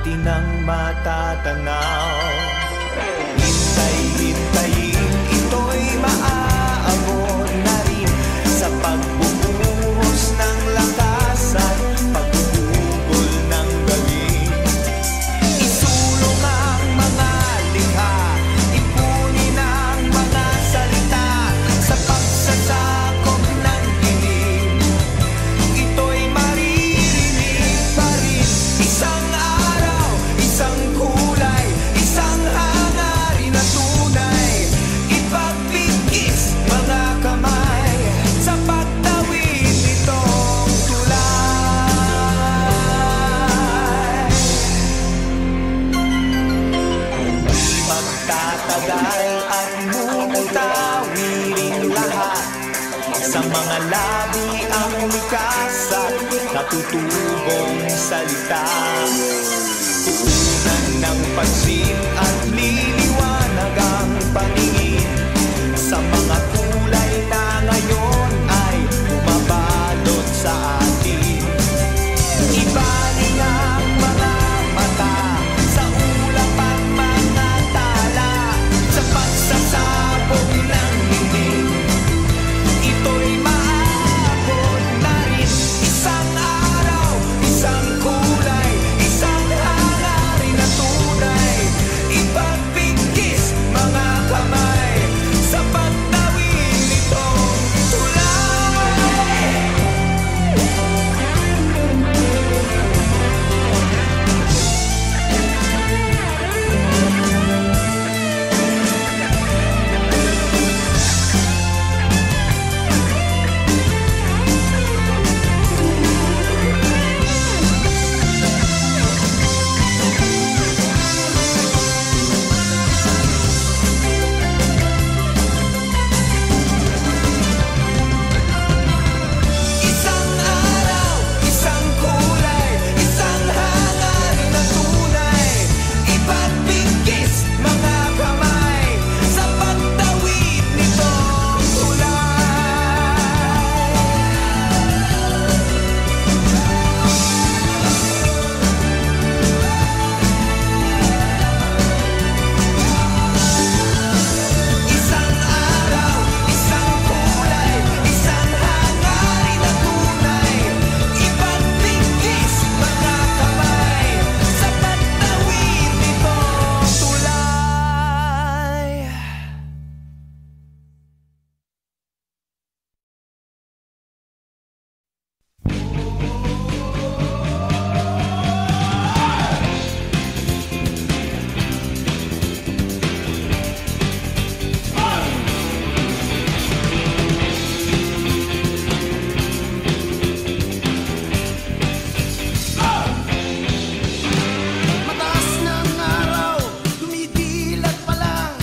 atin ang matatanaw. Hintay-hintayin, ito'y maaabot na rin sa pagbubuhos ng lakas at pagugol ng galing. Isulong ang mga likha, ipunin ang mga salita sa pagsasakop ng dilim. Ito'y maririnig pa rin. Isang araw, isang kulay, isang hangarin na tunay. Ipagpigis mga kamay sa pagtawid nitong tulay. Di magtatagal at mumutawirin lahat sa mga labi ang likas at natutubong salita. Tuunan ng pansin at liliwanag ang paningin sa mga kulay na ngayon ay bumabalot sa atin. Ibaling ang mga mata sa ulap at mga tala sa pagsasabog ng himig. Ito'y maabot na rin. Isang araw, isang kulay, isang hangarin na tunay. Ipagpigis mga kamay sa pagtawid nitong tulay. Isang araw, isang kulay, isang hangarin na tunay. Ipagpigis mga kamay sa pagtawid nitong tulay. Isang araw, isang kulay, isang hangarin na tunay. Ipagpigis mga kamay sa pagtawid nitong tulay. Mataas ng araw, dumidilat pa lang.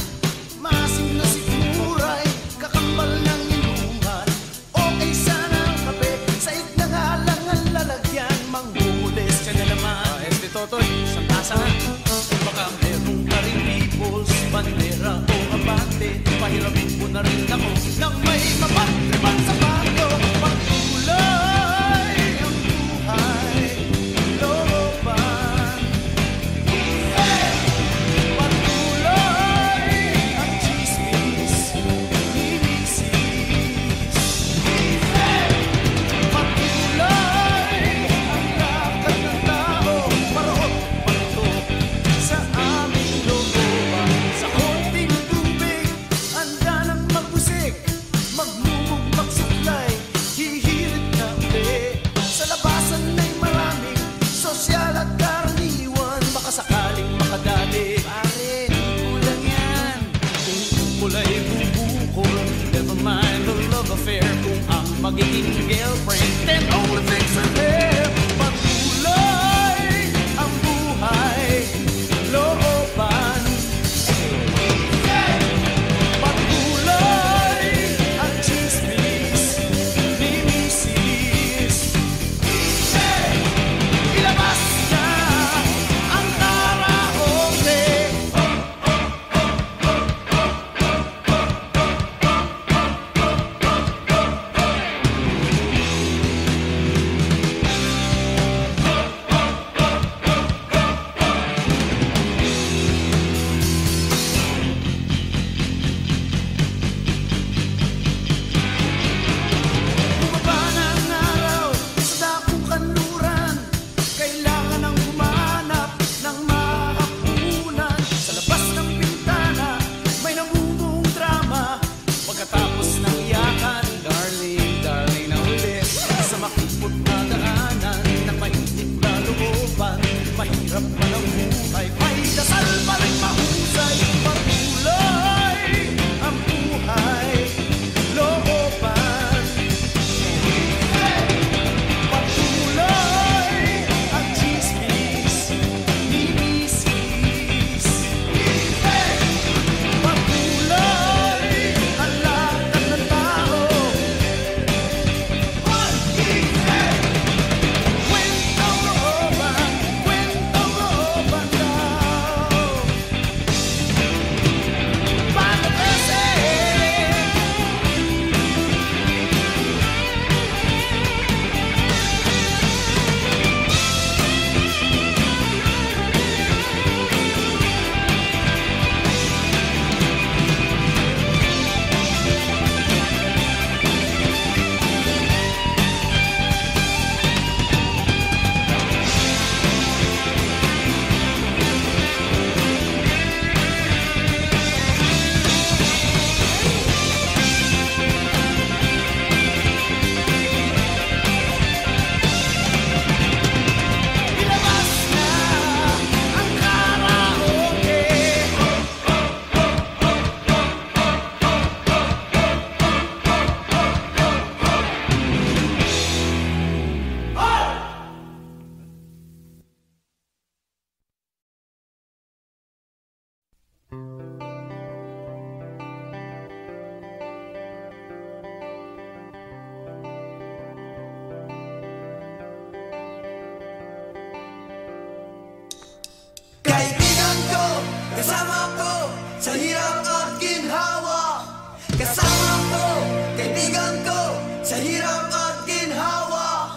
Masim na sigmuray, kakambal ng inuman. Okay sana ang kape, saig na nga lang ang lalagyan. Manghuhulis ka na naman. Este Totoy, isang tasa nga. Baka meron ka rin people's bandera o abante. Pahiramin mo na rin ako nang may mapagtripan sa bago. Pagkulay ang buhay, looban. Pagkulay ang chismis, inisis. Pagkulay ang lakad ng tao, parot patok sa aming looban. Sa konting tubig, handa nang magbusik, magmumugmak suklay, hihirit na uli. Sa labasan ay maraming sosyal at karaniwan, baka sakaling makadali. Pare, kulang yan. Kung kulay bubukol, never mind the love affair. Kung ang magiging girlfriend, then all the things are there. Pagkulay ang buhay, looban. Pagkulay ang chismis, nimisis. Ilabas na ang karaoke. kasama ko sa hirap at ginhawa. Kasama ko, kaibigan ko, sa hirap at ginhawa.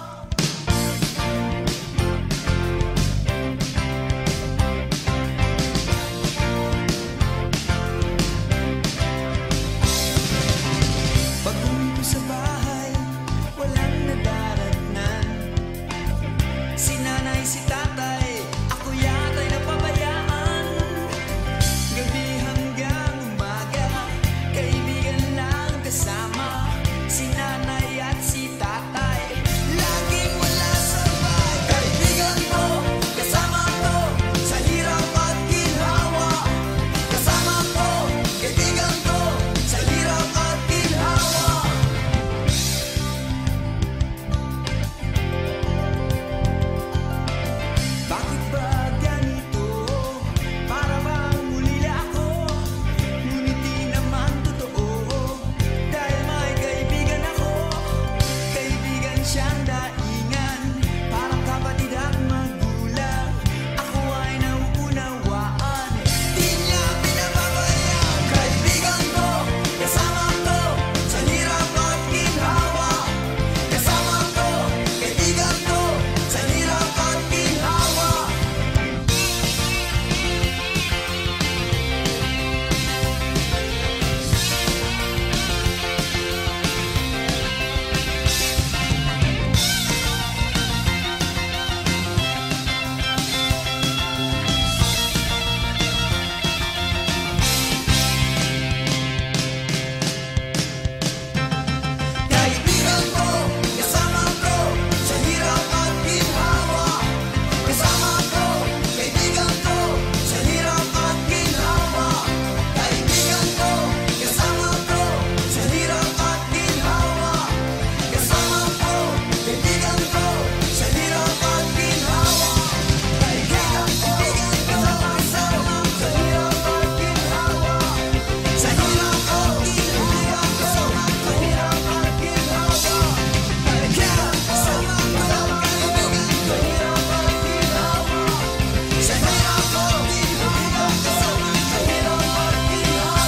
Pag-uwi ko sa bahay, walang nadaratnan. Si nanay, si tatay, ako yata'y napabayaan. Gabi hanggang umaga, kaibigan lang kasama. Si nanay at si tatay, laging wala sabay. Kaibigan ko, kasama ko, sa hirap at ginhawa. Kasama ko, kaibigan ko, sa hirap at ginhawa. Bakit ba ganito? Para bang ulila ako? Ngunit di naman totoo. Dahil may kaibigan ako. Kaibigan siyang daingan, parang kapatid at magulang. Ako ay nauunawaan, di niya pinababayaan. Kaibigan ko, kasama ko, sa hirap at ginhawa. Kasama ko, kaibigan ko, sa hirap at ginhawa. Kaibigan ko, kasama ko, sa hirap at ginhawa. Kasama ko, kaibigan ko, sa hirap at ginhawa. Kaibigan ko, kasama ko, sa hirap at ginhawa. Kasama ko, kaibigan ko, sa hirap at ginhawa. Kaibigan ko, kasama ko, sa hirap at ginhawa. Sa hirap at ginhawa, kasama ko, sa hirap at ginhawa. Kaibigan, kasama ko, kaibigan ko, sa hirap at ginhawa. Sa hirap ko, kaibigan, kasama ko, sa hirap at ginhawa.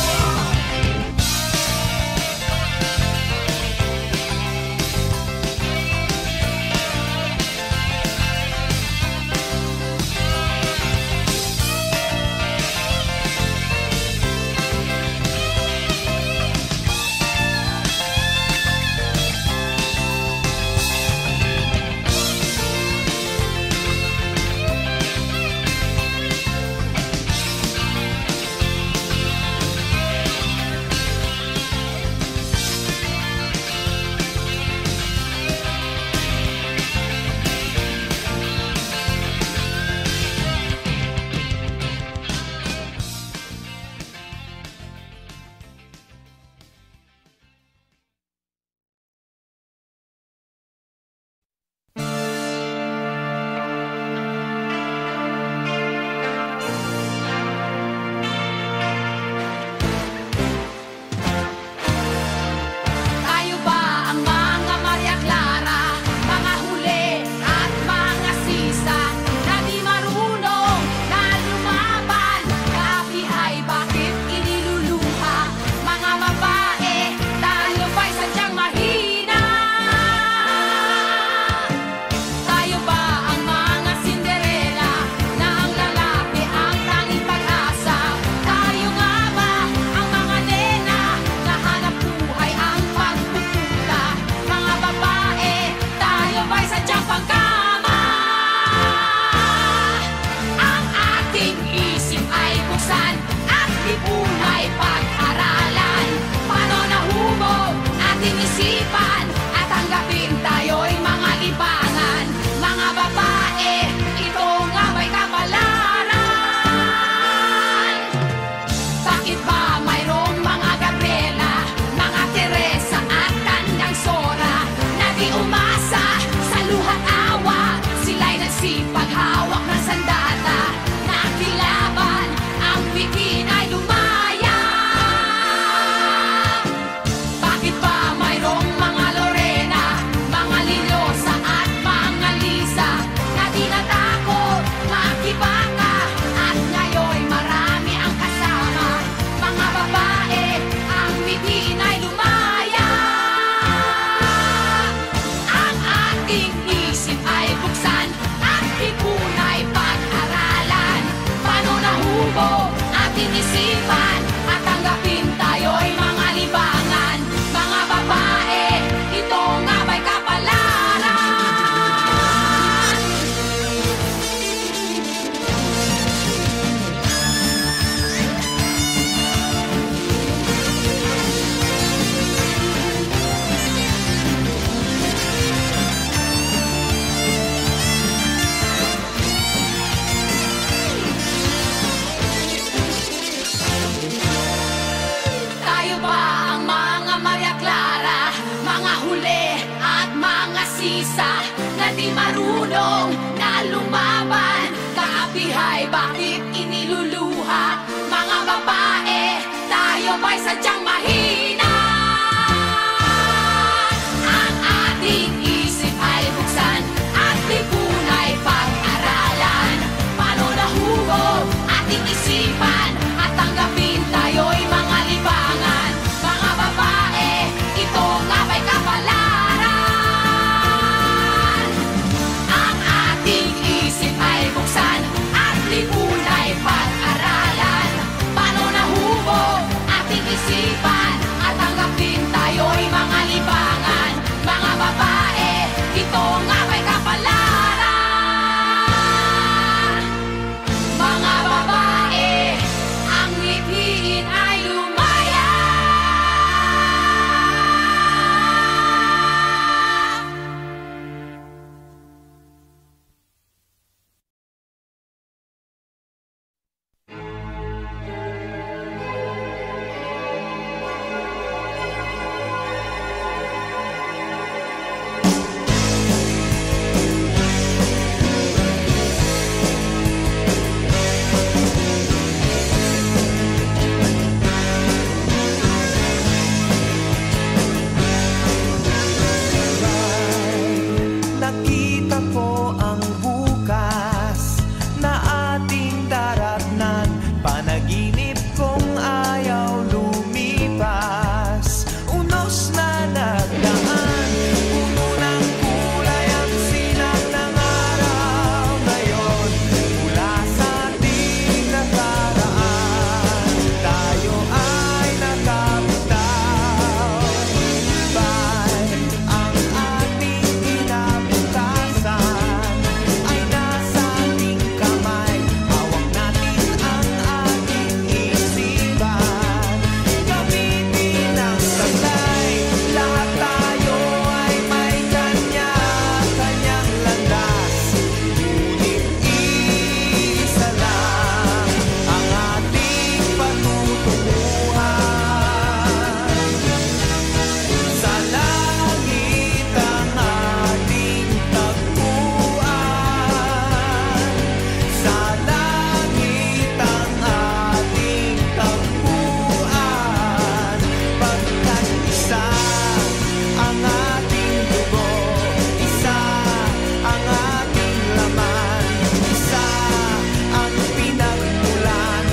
Tayo ba ang mga Maria Clara, mga huli at mga sisa na di marunong na lumaban? Kapi ay bakit iniluluha? Mga babae, tayo ba'y sadyang mahina? Tayo ba ang mga Cinderella na ang lalaki ang tanging pag-asa? Tayo nga ba ang mga nena na hanap buhay ang pagpupunta? Mga babae, tayo ba'y sadyang pangkama? Ang ating isip ay buksan at lipunay pag-aralan. Paano nahubog ating isipan at tanggapin tayo'y mga libangan? Mga babae, ito nga may kapalaran. Bakit ba mayroong mga Gabriela, mga Teresa at tandang Sora na di umasa sa luhat awa? Sila'y nagsipag hawak ng sandata, nakilaban ang bikin ay lumaya. Bakit ba mayroong mga isipan at tanggapin tayo'y mga libangan. Mga babae, ito nga ba'y kapalaran? Tayo ba ang mga Maria Clara, mga huli at mga sisa na di marunong na lumaban? Kaapihay, bakit iniluluha? Mga babae, tayo ba'y sadyang mahina? Ang ating isip ay buksan at lipunay pag-aralan. Paano nahubog ating isipan at tanggapin tayo'y mga libangan? Mga babae, ito nga ba'y kapalaran? Ang ating isip ay buksan at lipunay pag-aralan. Paano nahubog ating isipan at tanggapin tayo'y mga libangan? Mga babae, ito nga ba'y kapalaran? Mga babae, ang ngipin ay lumaya. Nakita ko ang bukas na ating daratnan. Panaginip kong ayaw lumipas. Unos na nagdaan, puno ng kulay ang sinag ng araw ngayon. Mula sa ating nakaraan, tayo ay nakabitaw. Ba't ang ating kinabukasan ay nasa ating kamay? Hawak natin ang ating isipan, gamitin ang sablay. Lahat tayo ay may kanya-kanyang landas, ngunit isa lang ang ating patutunguhan. Sa langit ang ating tagpuan. Sa langit ang ating tagpuan. Pagkat isa ang ating dugo, isa ang ating laman, isa ang pinagmulan.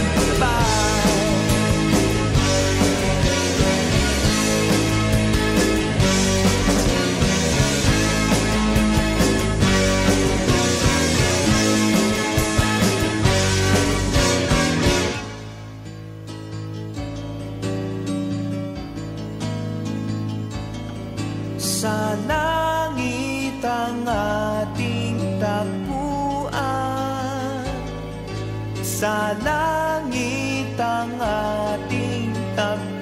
Sa langit ang ating tagpuan. Sa langit ang ating tagpuan.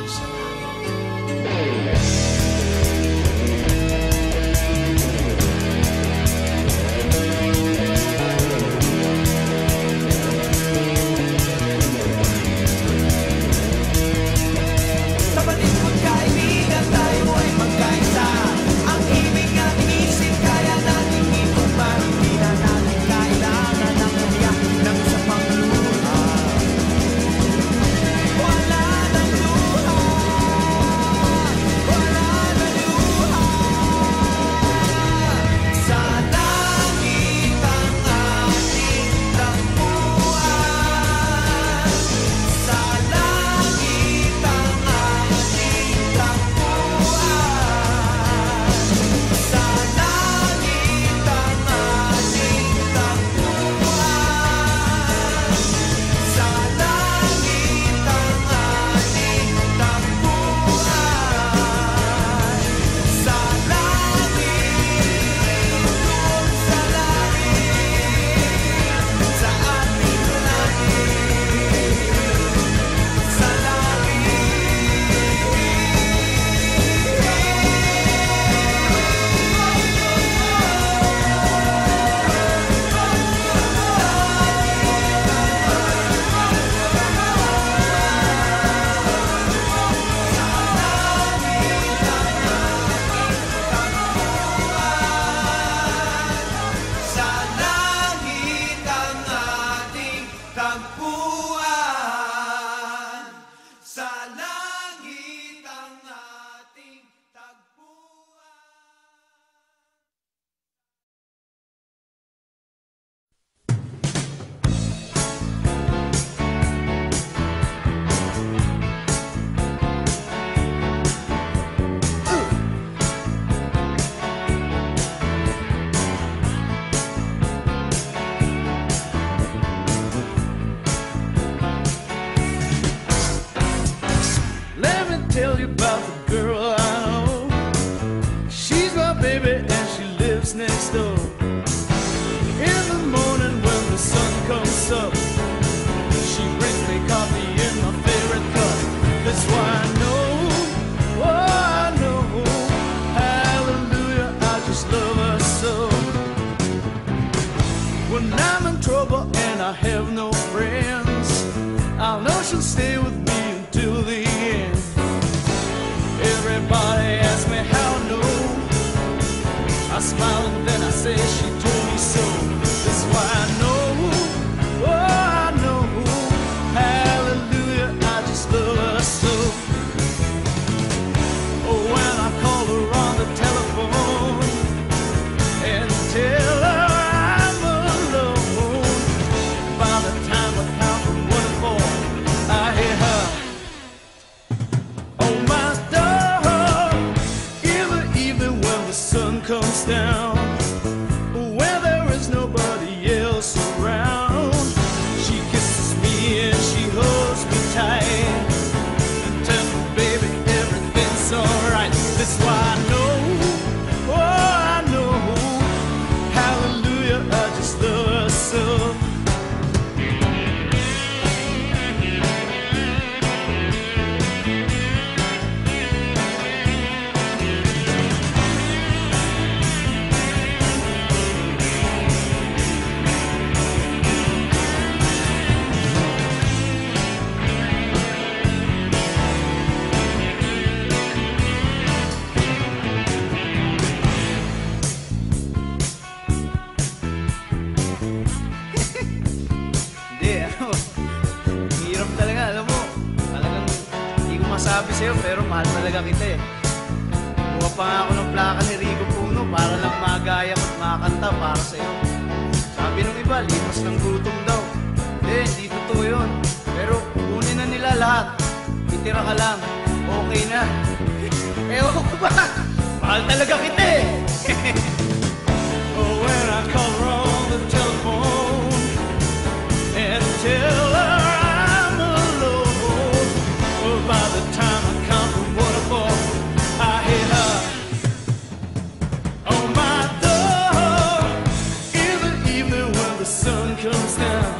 Sa tagpuan. Sa langit ang ating tagpuan. Let me tell you about the girl I know. She's my baby and she lives next door. In the morning when the sun comes up, she brings me coffee in my favorite cup. That's why I know, oh I know, hallelujah, I just love her so. When I'm in trouble and I have no friends, I'll know she'll stay with me until the end. Everybody asks me how I know. I smile and then I say she told me so. That's why I know, oh I know, hallelujah, I just love her so. Oh, when I call her on the telephone and tell her I'm alone, by the time I count from 1 to 4, I hear her on my door. In the evening when the sun comes down, when there is nobody else around, she kisses me and she holds me tight and tells me, baby, everything's alright. That's why I know, oh I know, hallelujah, I just love her so. Hindi, hirap talaga, alam mo. Talagang hindi ko masabi sa'yo, pero mahal talaga kita eh. Kuha pa nga ako ng plaka ni Rico Puno para lang magaya at makakanta para sa'yo. Sabi nung iba, lipas ng gutom daw. Hindi totoo yun. Pero kunin na nila lahat. Itira ka lang. Okay na. Ewan ko ba? Mahal talaga kita eh. Oh, when I call her on the telephone and tell her I'm alone, oh, by the time I count from 1 to 4, I hear her on my door. In the evening when the sun comes down,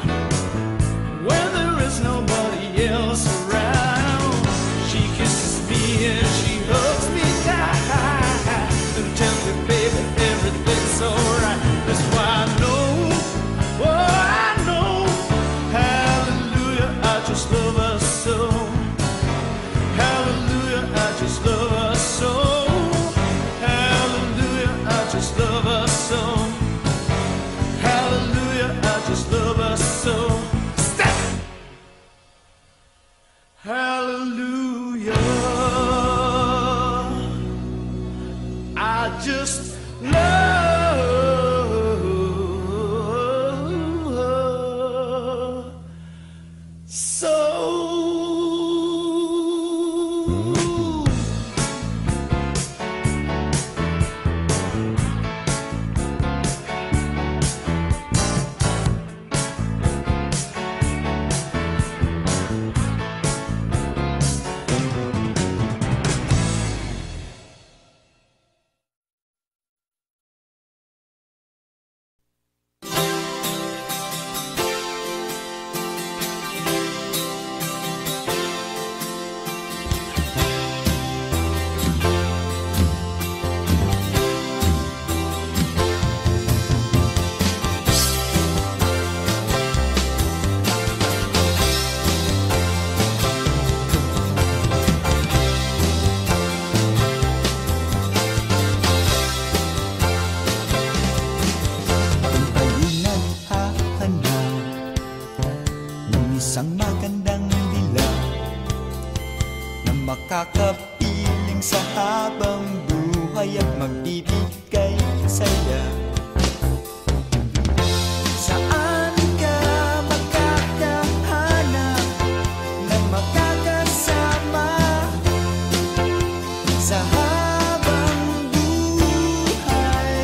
when there is nobody else around, she kisses me and she hugs me tight and tells me, baby, everything's alright. That's why I know, oh I know, hallelujah, I just love her so. Hallelujah, I just love her so. Hallelujah, I just love her so. Hallelujah, I just love her so. Step! Hallelujah, I just love her so. isang magandang dilag na makakapiling sa habang buhay at magbibigay saya. Saan ka makakahanap na makakasama sa habang buhay?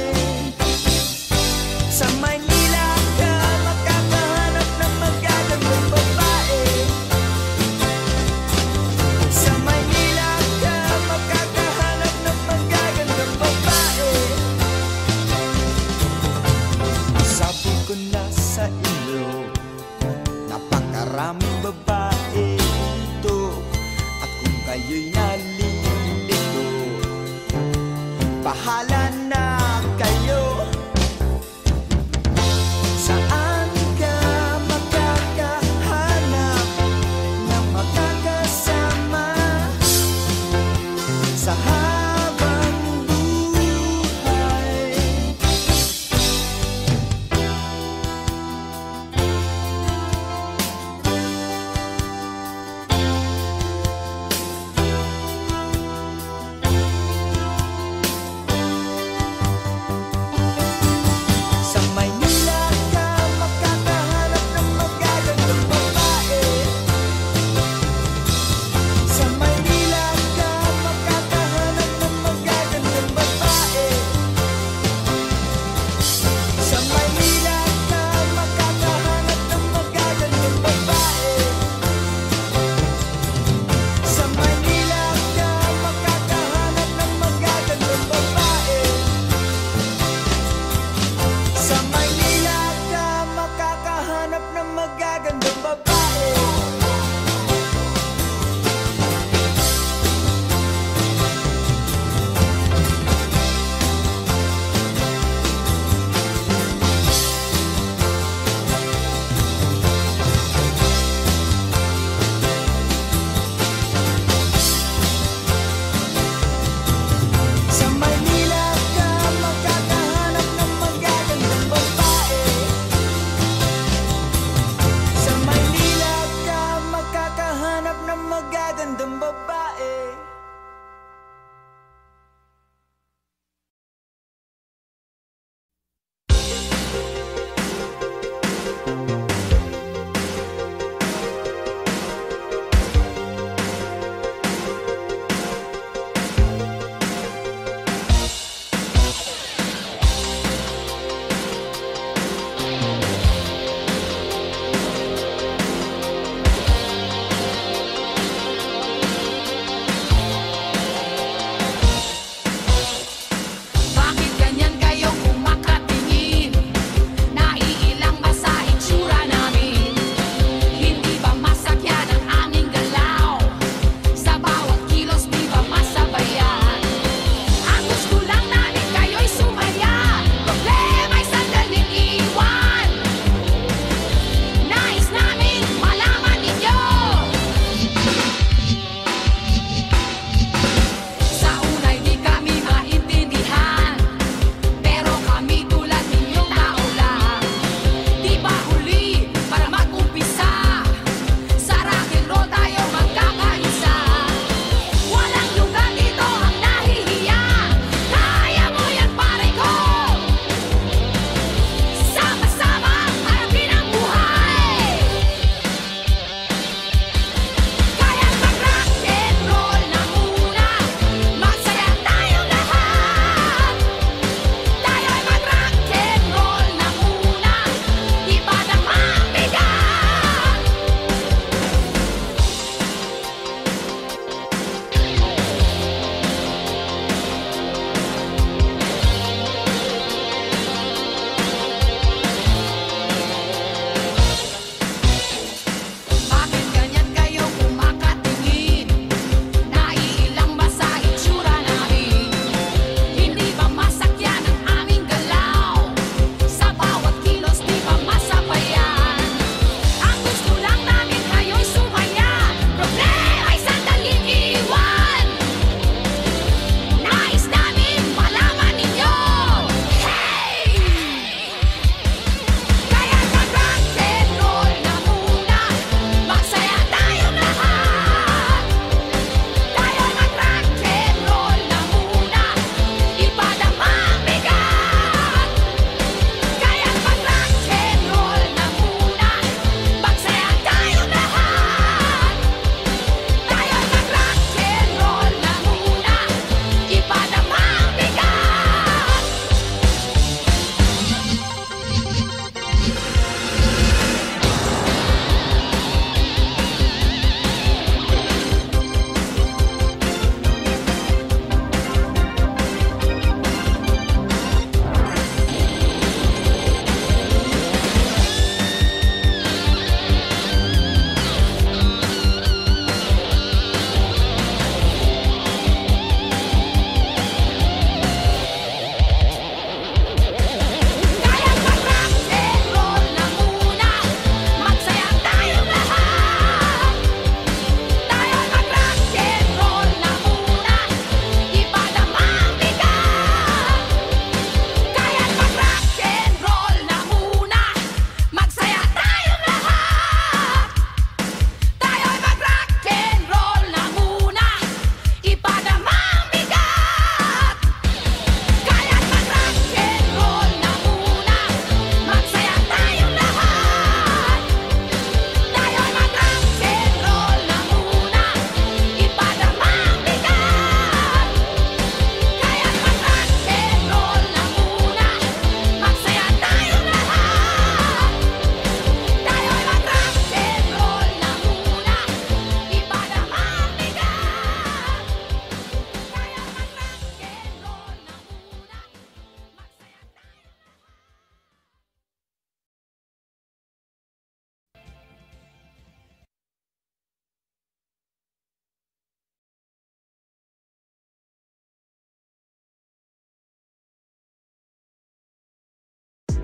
Sa Maynila ka makakahanap ng magagandang babae. Sa Maynila ka makakahanap ng magagandang babae. Sabi ko na sa inyo, napakaraming babae ito. At kung kayo'y nalilito, bahala na kayo. Saan ka makakahanap ng makakasama sa habang buhay?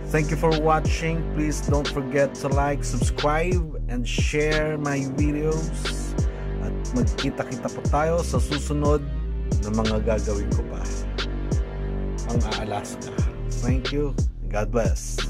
Thank you for watching. Please don't forget to like, subscribe, and share my videos. At magkita-kita po tayo sa susunod na mga gagawin ko pa. Ang Alaska. Thank you. God bless.